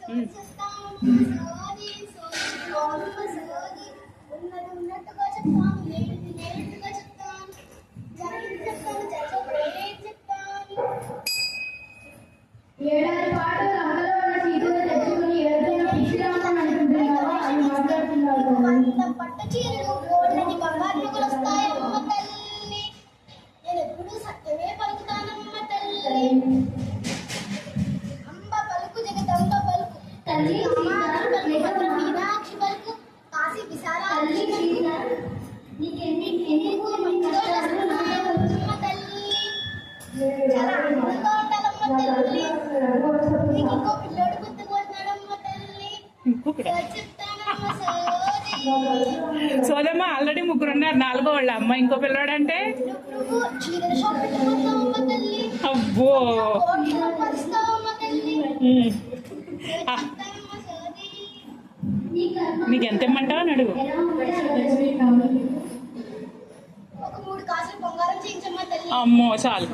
ఏడాది పాటు రంగంలో ఉన్న సీటును తెచ్చుకుని ఏడుతున్న పిచ్చిరామని అనుకుంటున్నావా అని మాట్లాడుతున్నారు. పట్టు చీరలు గోల్డని బంగారు వస్తాయమ్మ తల్లి, నేను ఎప్పుడు సత్యమే పలుకుతానమ్మ తల్లి. అంబ పలుకు జగదంబ పలుకు తల్లి, మీనాక్షి పలుకు కాశీ విశాలాక్షి నీకెందుకు అమ్మ తల్లి, చాలా ఆనందంగా ఉండాలమ్మ తల్లి. నీకు ఇంకో పిల్లోడు గుర్తుకొస్తున్నాడమ్మ తల్లి. చెప్తానమ్మ సోది సోదమ్మ ఆల్రెడీ ముగ్గురు ఉన్నారు, 4వ వాళ్ళ అమ్మ ఇంకో పిల్లవాడంటే నువ్వు చీరల షాప్ పెట్టుకుంటావమ్మ తల్లి. అబ్బో కోట్లు పరుస్తావమ్మ తల్లి. చెప్తానమ్మ సోది. నీకు ఎంత ఇమ్మంటావు అని అడుగు. ఒక 3 కాసులు బంగారం చేయించమ్మ తల్లి. అమ్మో చాలు.